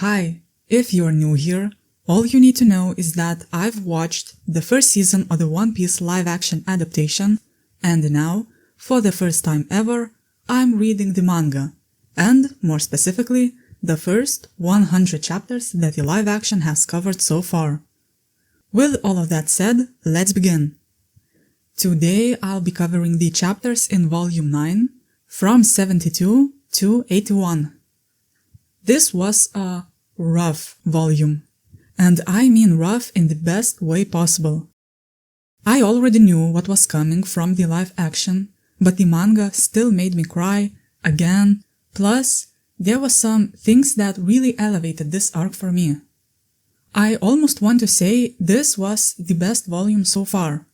Hi, if you're new here, all you need to know is that I've watched the first season of the One Piece live-action adaptation, and now, for the first time ever, I'm reading the manga, and, more specifically, the first 100 chapters that the live-action has covered so far. With all of that said, let's begin. Today I'll be covering the chapters in Volume 9, from 72 to 81. This was a rough volume, and I mean rough in the best way possible. I already knew what was coming from the live action, but the manga still made me cry again, plus there were some things that really elevated this arc for me. I almost want to say this was the best volume so far.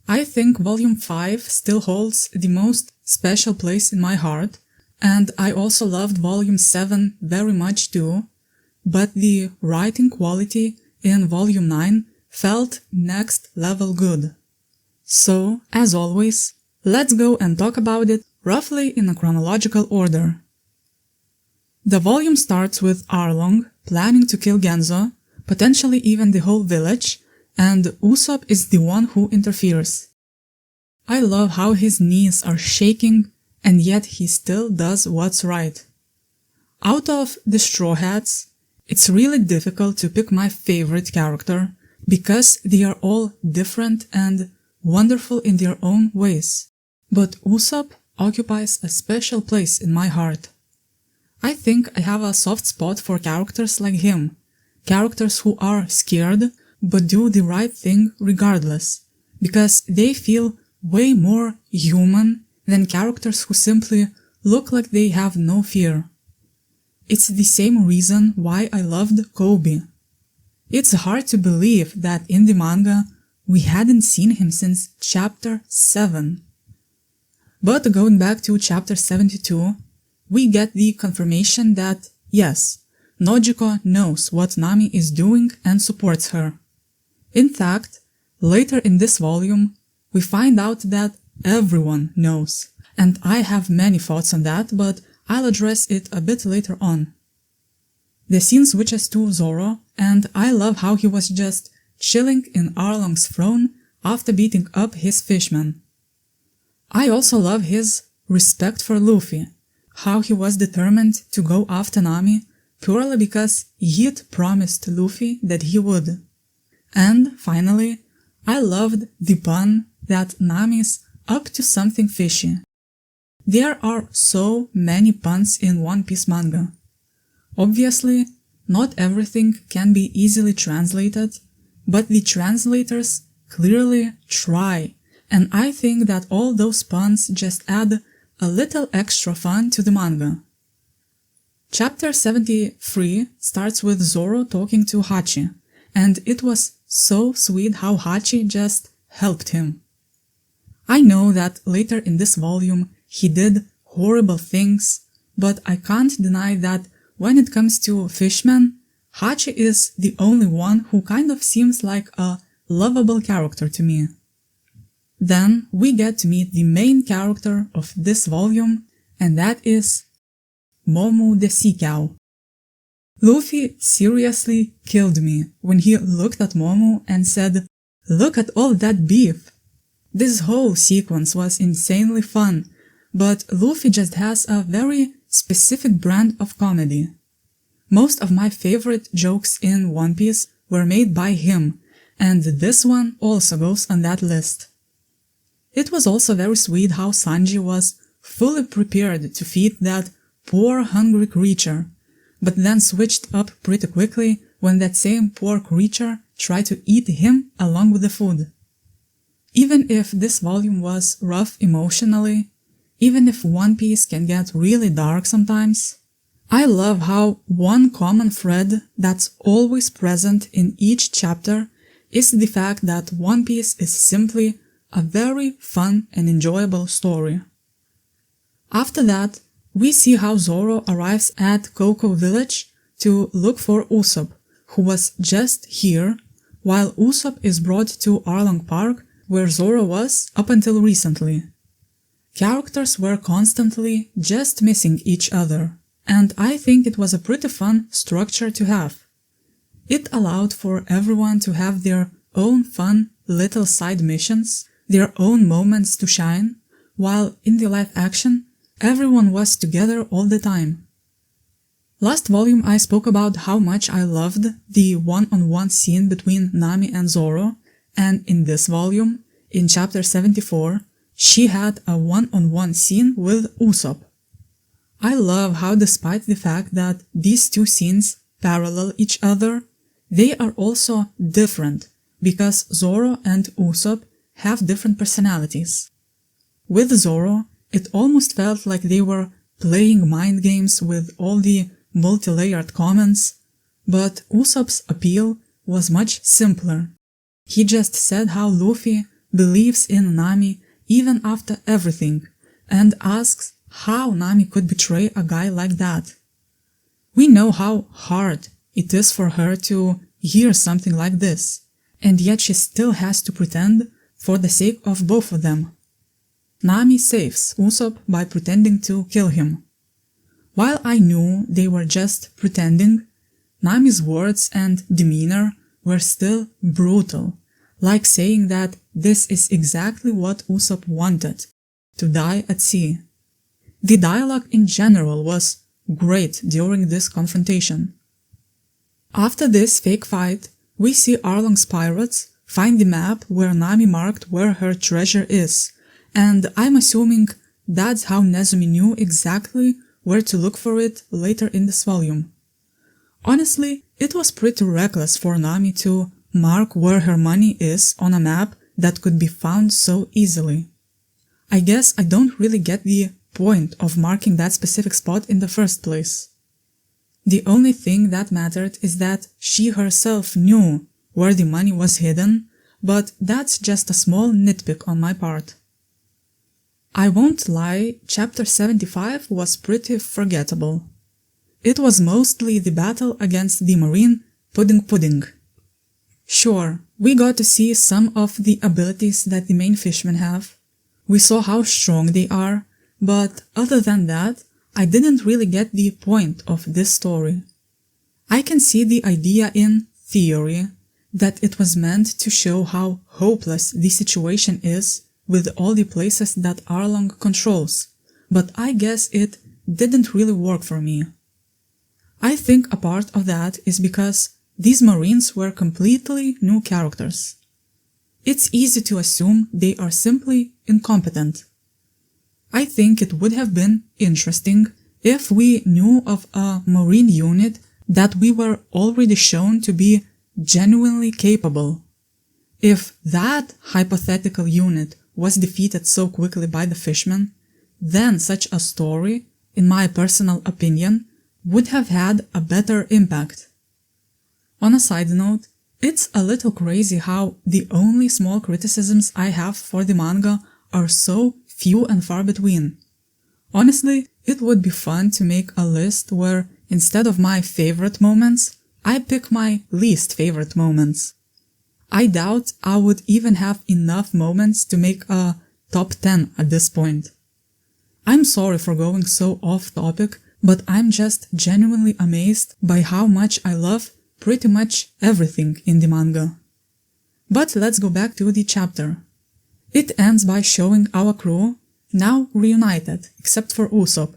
I think Volume 5 still holds the most special place in my heart, and I also loved Volume 7 very much too, but the writing quality in Volume 9 felt next level good. So, as always, let's go and talk about it roughly in a chronological order. The volume starts with Arlong planning to kill Genzo, potentially even the whole village, and Usopp is the one who interferes. I love how his knees are shaking, and yet he still does what's right. Out of the Straw Hats, it's really difficult to pick my favorite character, because they are all different and wonderful in their own ways. But Usopp occupies a special place in my heart. I think I have a soft spot for characters like him, characters who are scared but do the right thing regardless, because they feel way more human than characters who simply look like they have no fear. It's the same reason why I loved Kobe. It's hard to believe that in the manga we hadn't seen him since chapter 7. But going back to chapter 72, we get the confirmation that, yes, Nojiko knows what Nami is doing and supports her. In fact, later in this volume, we find out that everyone knows, and I have many thoughts on that, but I'll address it a bit later on. The scene switches to Zoro, and I love how he was just chilling in Arlong's throne after beating up his fishmen. I also love his respect for Luffy, how he was determined to go after Nami purely because he'd promised Luffy that he would. And finally, I loved the pun that Nami's up to something fishy. There are so many puns in One Piece manga. Obviously, not everything can be easily translated, but the translators clearly try, and I think that all those puns just add a little extra fun to the manga. Chapter 73 starts with Zoro talking to Hachi, and it was so sweet how Hachi just helped him. I know that later in this volume he did horrible things, but I can't deny that when it comes to fishmen, Hachi is the only one who kind of seems like a lovable character to me. Then we get to meet the main character of this volume, and that is Momo the Sea Cow. Luffy seriously killed me when he looked at Momo and said, "Look at all that beef." This whole sequence was insanely fun, but Luffy just has a very specific brand of comedy. Most of my favorite jokes in One Piece were made by him, and this one also goes on that list. It was also very sweet how Sanji was fully prepared to feed that poor hungry creature, but then switched up pretty quickly when that same poor creature tried to eat him along with the food. Even if this volume was rough emotionally, even if One Piece can get really dark sometimes, I love how one common thread that's always present in each chapter is the fact that One Piece is simply a very fun and enjoyable story. After that, we see how Zoro arrives at Cocoa Village to look for Usopp, who was just here, while Usopp is brought to Arlong Park, where Zoro was up until recently. Characters were constantly just missing each other, and I think it was a pretty fun structure to have. It allowed for everyone to have their own fun little side missions, their own moments to shine, while in the live action, everyone was together all the time. Last volume I spoke about how much I loved the one-on-one scene between Nami and Zoro, and in this volume, in chapter 74, she had a one-on-one scene with Usopp. I love how despite the fact that these two scenes parallel each other, they are also different because Zoro and Usopp have different personalities. With Zoro, it almost felt like they were playing mind games with all the multi-layered comments, but Usopp's appeal was much simpler. He just said how Luffy believes in Nami even after everything, and asks how Nami could betray a guy like that. We know how hard it is for her to hear something like this, and yet she still has to pretend for the sake of both of them. Nami saves Usopp by pretending to kill him. While I knew they were just pretending, Nami's words and demeanor were still brutal, like saying that this is exactly what Usopp wanted, to die at sea. The dialogue in general was great during this confrontation. After this fake fight, we see Arlong's pirates find the map where Nami marked where her treasure is, and I'm assuming that's how Nezumi knew exactly where to look for it later in this volume. Honestly, it was pretty reckless for Nami to mark where her money is on a map that could be found so easily. I guess I don't really get the point of marking that specific spot in the first place. The only thing that mattered is that she herself knew where the money was hidden, but that's just a small nitpick on my part. I won't lie, chapter 75 was pretty forgettable. It was mostly the battle against the Marine Pudding. Sure, we got to see some of the abilities that the main fishmen have. We saw how strong they are, but other than that, I didn't really get the point of this story. I can see the idea in theory that it was meant to show how hopeless the situation is with all the places that Arlong controls, but I guess it didn't really work for me. I think a part of that is because these Marines were completely new characters. It's easy to assume they are simply incompetent. I think it would have been interesting if we knew of a Marine unit that we were already shown to be genuinely capable. If that hypothetical unit was defeated so quickly by the fishmen, then such a story, in my personal opinion, would have had a better impact. On a side note, it's a little crazy how the only small criticisms I have for the manga are so few and far between. Honestly, it would be fun to make a list where, instead of my favorite moments, I pick my least favorite moments. I doubt I would even have enough moments to make a top 10 at this point. I'm sorry for going so off topic, but I'm just genuinely amazed by how much I love pretty much everything in the manga. But let's go back to the chapter. It ends by showing our crew, now reunited, except for Usopp.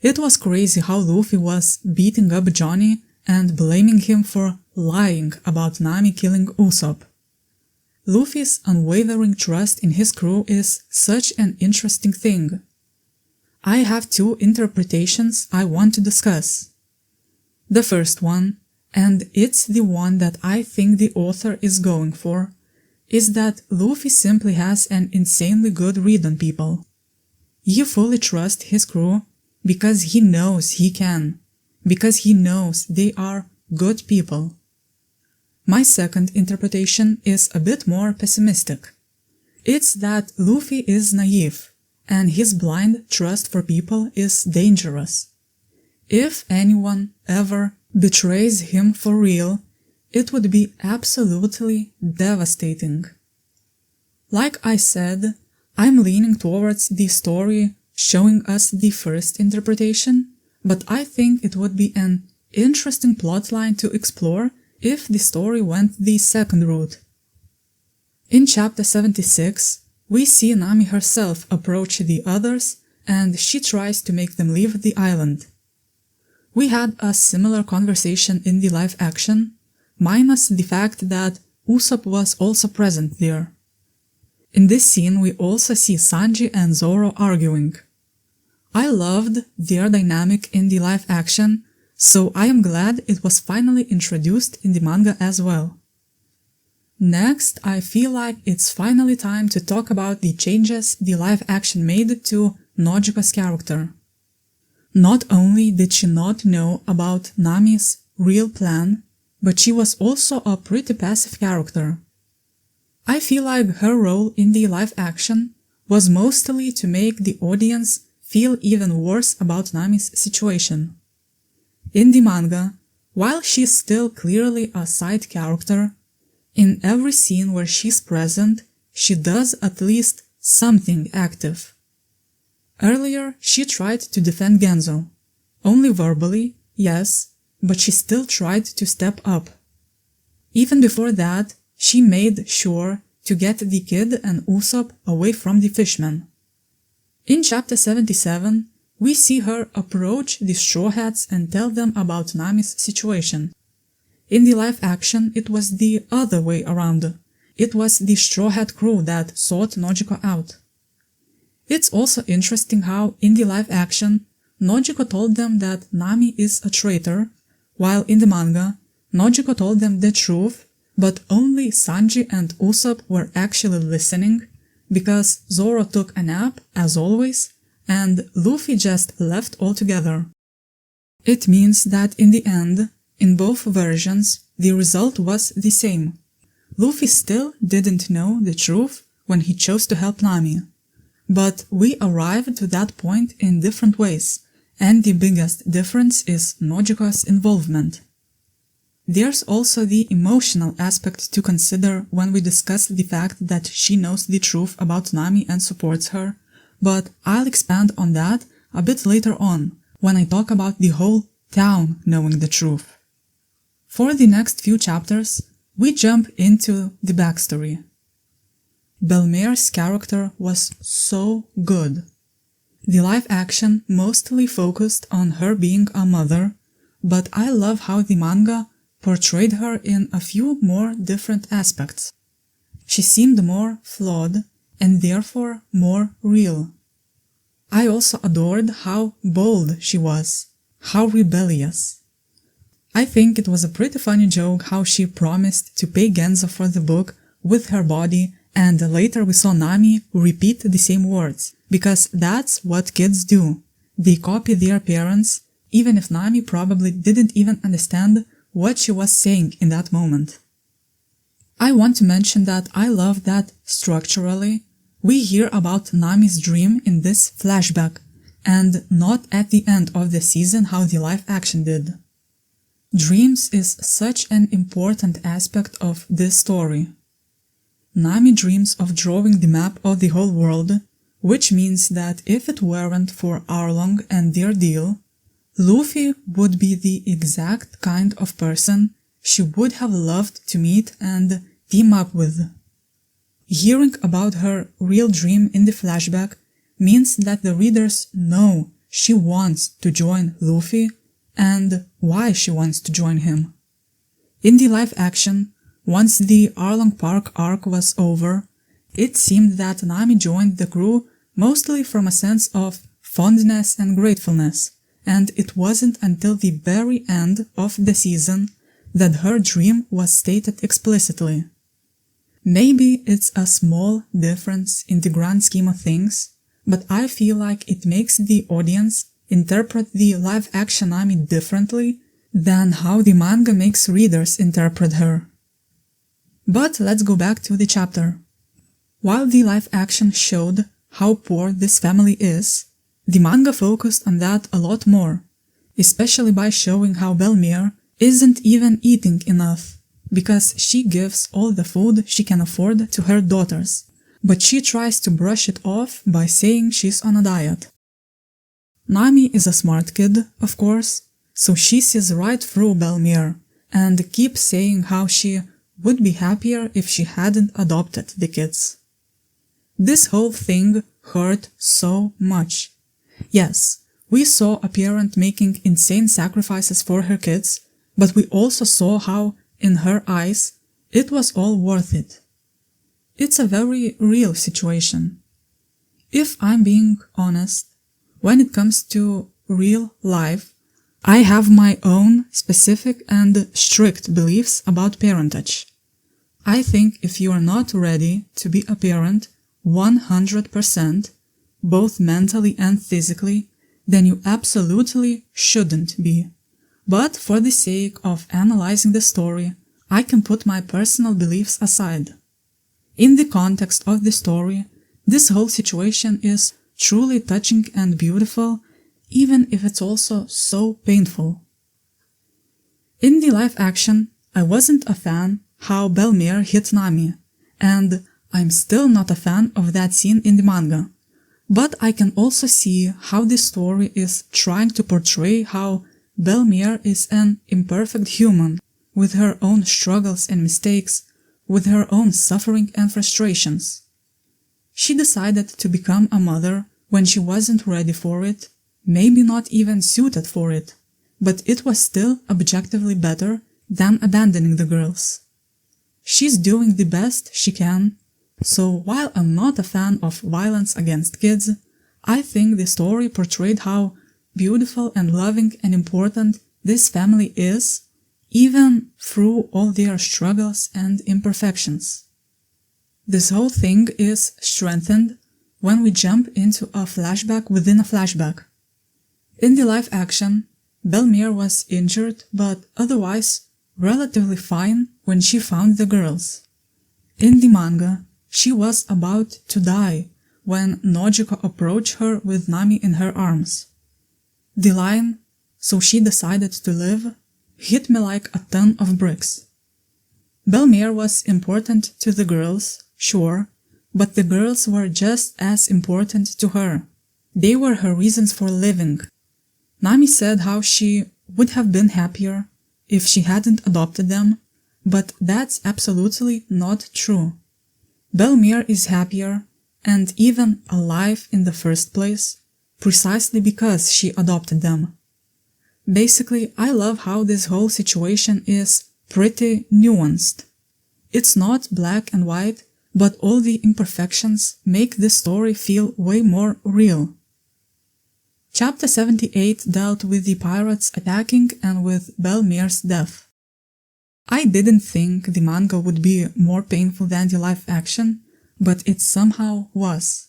It was crazy how Luffy was beating up Johnny and blaming him for lying about Nami killing Usopp. Luffy's unwavering trust in his crew is such an interesting thing. I have two interpretations I want to discuss. The first one, and it's the one that I think the author is going for, is that Luffy simply has an insanely good read on people. You fully trust his crew because he knows he can, because he knows they are good people. My second interpretation is a bit more pessimistic. It's that Luffy is naive, and his blind trust for people is dangerous. If anyone ever betrays him for real, it would be absolutely devastating. Like I said, I'm leaning towards the story showing us the first interpretation, but I think it would be an interesting plotline to explore if the story went the second route. In chapter 76, we see Nami herself approach the others and she tries to make them leave the island. We had a similar conversation in the live action, minus the fact that Usopp was also present there. In this scene, we also see Sanji and Zoro arguing. I loved their dynamic in the live action, so I am glad it was finally introduced in the manga as well. Next, I feel like it's finally time to talk about the changes the live action made to Nojiko's character. Not only did she not know about Nami's real plan, but she was also a pretty passive character. I feel like her role in the live action was mostly to make the audience feel even worse about Nami's situation. In the manga, while she's still clearly a side character, in every scene where she's present, she does at least something active. Earlier, she tried to defend Genzo. Only verbally, yes, but she still tried to step up. Even before that, she made sure to get the kid and Usopp away from the fishmen. In chapter 77, we see her approach the Straw Hats and tell them about Nami's situation. In the live action, it was the other way around. It was the Straw Hat crew that sought Nojiko out. It's also interesting how, in the live action, Nojiko told them that Nami is a traitor, while in the manga, Nojiko told them the truth, but only Sanji and Usopp were actually listening, because Zoro took a nap, as always, and Luffy just left altogether. It means that in the end, in both versions, the result was the same. Luffy still didn't know the truth when he chose to help Nami. But we arrived to that point in different ways, and the biggest difference is Nojiko's involvement. There's also the emotional aspect to consider when we discuss the fact that she knows the truth about Nami and supports her, but I'll expand on that a bit later on, when I talk about the whole town knowing the truth. For the next few chapters, we jump into the backstory. Belmere's character was so good. The live action mostly focused on her being a mother, but I love how the manga portrayed her in a few more different aspects. She seemed more flawed and therefore more real. I also adored how bold she was, how rebellious. I think it was a pretty funny joke how she promised to pay Genzo for the book with her body, and later we saw Nami repeat the same words, because that's what kids do. They copy their parents, even if Nami probably didn't even understand what she was saying in that moment. I want to mention that I love that, structurally, we hear about Nami's dream in this flashback, and not at the end of the season how the live action did. Dreams is such an important aspect of this story. Nami dreams of drawing the map of the whole world, which means that if it weren't for Arlong and their deal, Luffy would be the exact kind of person she would have loved to meet and team up with. Hearing about her real dream in the flashback means that the readers know she wants to join Luffy and why she wants to join him. In the live action, once the Arlong Park arc was over, it seemed that Nami joined the crew mostly from a sense of fondness and gratefulness, and it wasn't until the very end of the season that her dream was stated explicitly. Maybe it's a small difference in the grand scheme of things, but I feel like it makes the audience interpret the live-action Nami differently than how the manga makes readers interpret her. But let's go back to the chapter. While the live-action showed how poor this family is, the manga focused on that a lot more, especially by showing how Belmere isn't even eating enough, because she gives all the food she can afford to her daughters, but she tries to brush it off by saying she's on a diet. Nami is a smart kid, of course, so she sees right through Belmere and keeps saying how she would be happier if she hadn't adopted the kids. This whole thing hurt so much. Yes, we saw a parent making insane sacrifices for her kids, but we also saw how, in her eyes, it was all worth it. It's a very real situation. If I'm being honest, when it comes to real life, I have my own specific and strict beliefs about parentage. I think if you are not ready to be a parent 100%, both mentally and physically, then you absolutely shouldn't be. But for the sake of analyzing the story, I can put my personal beliefs aside. In the context of the story, this whole situation is truly touching and beautiful, even if it's also so painful. In the live action, I wasn't a fan how Belmere hit Nami, and I'm still not a fan of that scene in the manga. But I can also see how the story is trying to portray how Belmere is an imperfect human, with her own struggles and mistakes, with her own suffering and frustrations. She decided to become a mother when she wasn't ready for it, maybe not even suited for it, but it was still objectively better than abandoning the girls. She's doing the best she can, so while I'm not a fan of violence against kids, I think the story portrayed how beautiful and loving and important this family is, even through all their struggles and imperfections. This whole thing is strengthened when we jump into a flashback within a flashback. In the live action, Belmere was injured but otherwise relatively fine when she found the girls. In the manga, she was about to die when Nojiko approached her with Nami in her arms. The line, "So she decided to live," hit me like a ton of bricks. Belmere was important to the girls, sure, but the girls were just as important to her. They were her reasons for living. Nami said how she would have been happier if she hadn't adopted them, but that's absolutely not true. Belmere is happier and even alive in the first place precisely because she adopted them. Basically, I love how this whole situation is pretty nuanced. It's not black and white, but all the imperfections make this story feel way more real. Chapter 78 dealt with the pirates attacking and with Belmere's death. I didn't think the manga would be more painful than the live action, but it somehow was.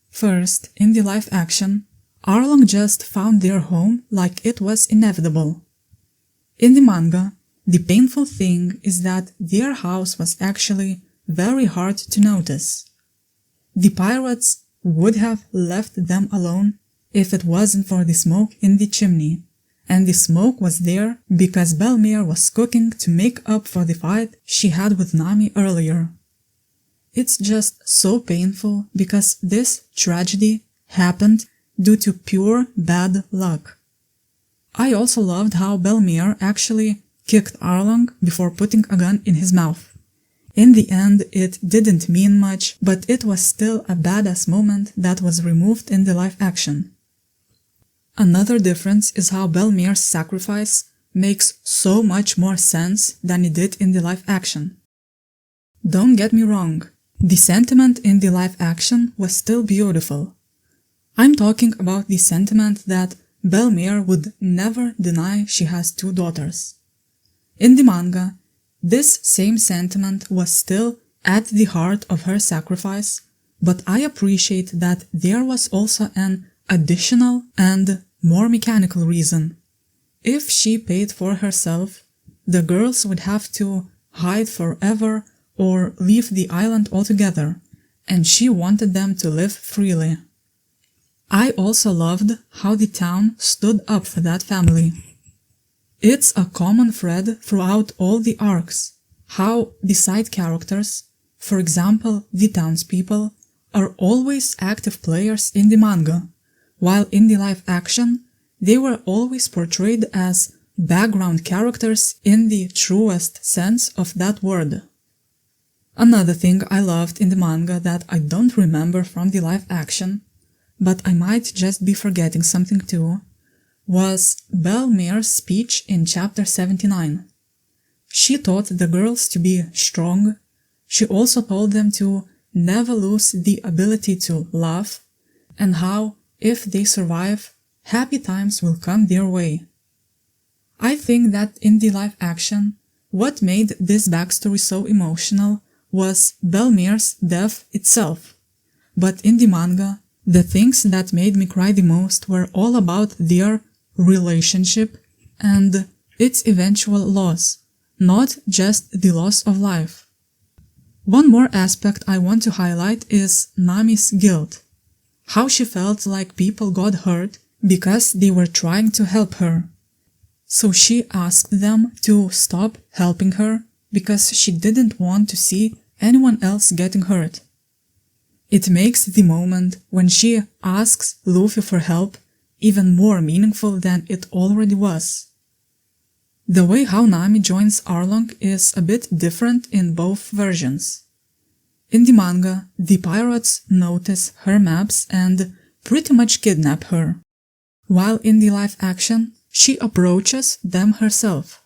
First, in the live action, Arlong just found their home like it was inevitable. In the manga, the painful thing is that their house was actually very hard to notice. The pirates would have left them alone if it wasn't for the smoke in the chimney, and the smoke was there because Belmere was cooking to make up for the fight she had with Nami earlier. It's just so painful because this tragedy happened due to pure bad luck. I also loved how Belmere actually kicked Arlong before putting a gun in his mouth. In the end, it didn't mean much, but it was still a badass moment that was removed in the live action. Another difference is how Belmere's sacrifice makes so much more sense than it did in the live action. Don't get me wrong, the sentiment in the live action was still beautiful. I'm talking about the sentiment that Belmere would never deny she has 2 daughters. In the manga, this same sentiment was still at the heart of her sacrifice, but I appreciate that there was also an additional and more mechanical reason. If she paid for herself, the girls would have to hide forever or leave the island altogether, and she wanted them to live freely. I also loved how the town stood up for that family. It's a common thread throughout all the arcs, how the side characters, for example the townspeople, are always active players in the manga, while in the live action, they were always portrayed as background characters in the truest sense of that word. Another thing I loved in the manga that I don't remember from the live action, but I might just be forgetting something too, was Belmere's speech in chapter 79. She taught the girls to be strong. She also told them to never lose the ability to laugh, and how, if they survive, happy times will come their way. I think that in the live action, what made this backstory so emotional was Belmere's death itself. But in the manga, the things that made me cry the most were all about their relationship and its eventual loss, not just the loss of life. One more aspect I want to highlight is Nami's guilt. How she felt like people got hurt because they were trying to help her. So she asked them to stop helping her because she didn't want to see anyone else getting hurt. It makes the moment when she asks Luffy for help even more meaningful than it already was. The way how Nami joins Arlong is a bit different in both versions. In the manga, the pirates notice her maps and pretty much kidnap her, while in the live action, she approaches them herself.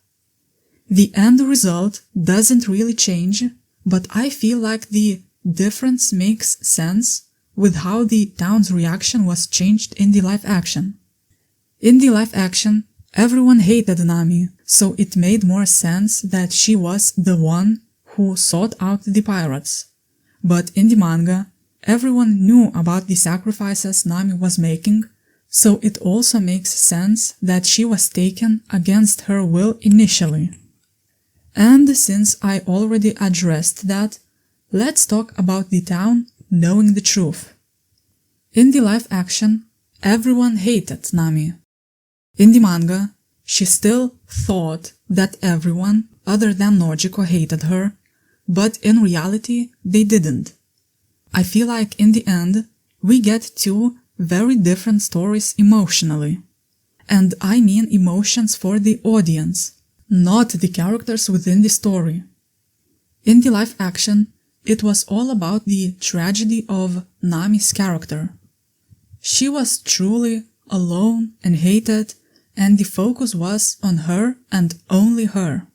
The end result doesn't really change, but I feel like the difference makes sense with how the town's reaction was changed in the live action. In the live action, everyone hated Nami, so it made more sense that she was the one who sought out the pirates. But in the manga, everyone knew about the sacrifices Nami was making, so it also makes sense that she was taken against her will initially. And since I already addressed that, let's talk about the town knowing the truth. In the live action, everyone hated Nami. In the manga, she still thought that everyone other than Nojiko hated her, but in reality, they didn't. I feel like in the end, we get two very different stories emotionally. And I mean emotions for the audience, not the characters within the story. In the live action, it was all about the tragedy of Nami's character. She was truly alone and hated, and the focus was on her and only her.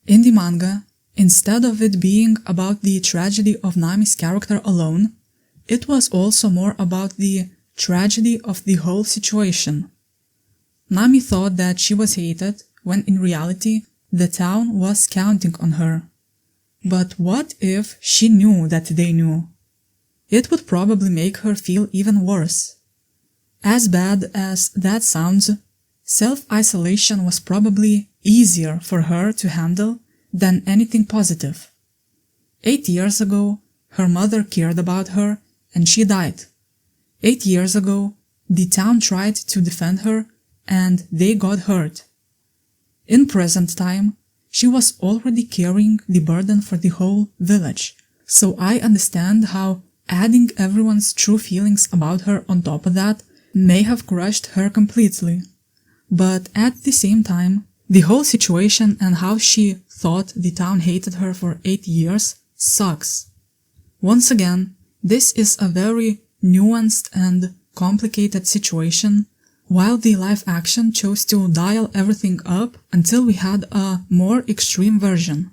In the manga, instead of it being about the tragedy of Nami's character alone, it was also more about the tragedy of the whole situation. Nami thought that she was hated, when in reality, the town was counting on her. But what if she knew that they knew? It would probably make her feel even worse. As bad as that sounds, self-isolation was probably easier for her to handle than anything positive. 8 years ago, her mother cared about her and she died. 8 years ago, the town tried to defend her and they got hurt. In present time, she was already carrying the burden for the whole village, so I understand how adding everyone's true feelings about her on top of that may have crushed her completely. But at the same time, the whole situation and how she thought the town hated her for 8 years sucks. Once again, this is a very nuanced and complicated situation, while the live action chose to dial everything up until we had a more extreme version.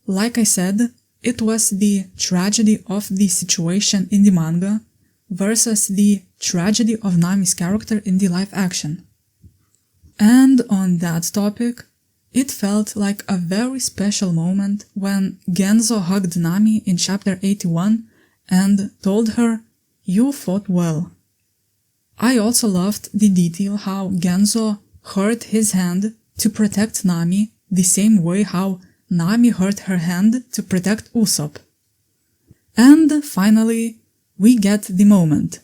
Like I said, it was the tragedy of the situation in the manga versus the tragedy of Nami's character in the live action. And on that topic, it felt like a very special moment when Genzo hugged Nami in chapter 81 and told her, "You fought well." I also loved the detail how Genzo hurt his hand to protect Nami the same way how Nami hurt her hand to protect Usopp. And finally, we get the moment.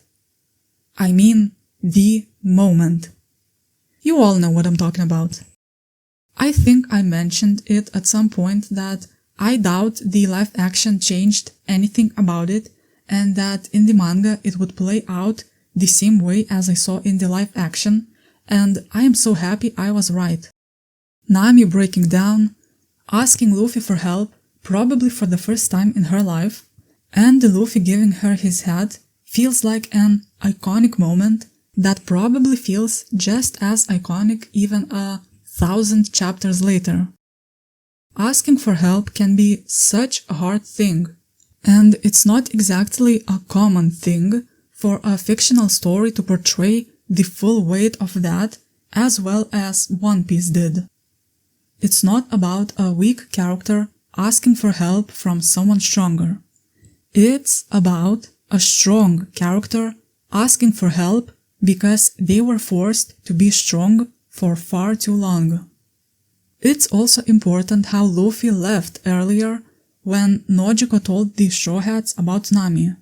I mean, the moment. You all know what I'm talking about. I think I mentioned it at some point that I doubt the live action changed anything about it and that in the manga it would play out the same way as I saw in the live action, and I am so happy I was right. Nami breaking down, asking Luffy for help, probably for the first time in her life, and Luffy giving her his hat feels like an iconic moment that probably feels just as iconic even 1,000 chapters later. Asking for help can be such a hard thing, and it's not exactly a common thing for a fictional story to portray the full weight of that as well as One Piece did. It's not about a weak character asking for help from someone stronger. It's about a strong character asking for help because they were forced to be strong for far too long. It's also important how Luffy left earlier when Nojiko told the Straw Hats about Nami.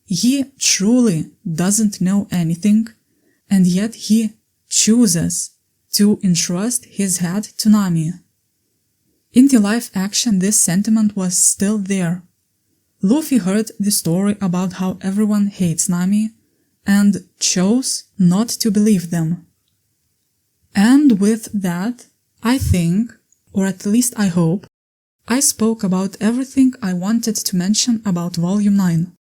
He truly doesn't know anything, and yet he chooses to entrust his hat to Nami. In the live action, this sentiment was still there. Luffy heard the story about how everyone hates Nami and chose not to believe them. And with that, I think, or at least I hope, I spoke about everything I wanted to mention about Volume 9.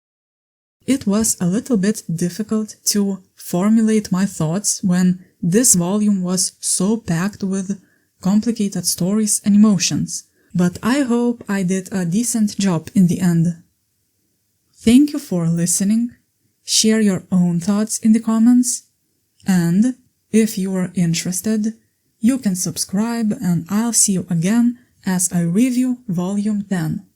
It was a little bit difficult to formulate my thoughts when this volume was so packed with complicated stories and emotions, but I hope I did a decent job in the end. Thank you for listening, share your own thoughts in the comments, and if you are interested, you can subscribe and I'll see you again as I review Volume 10.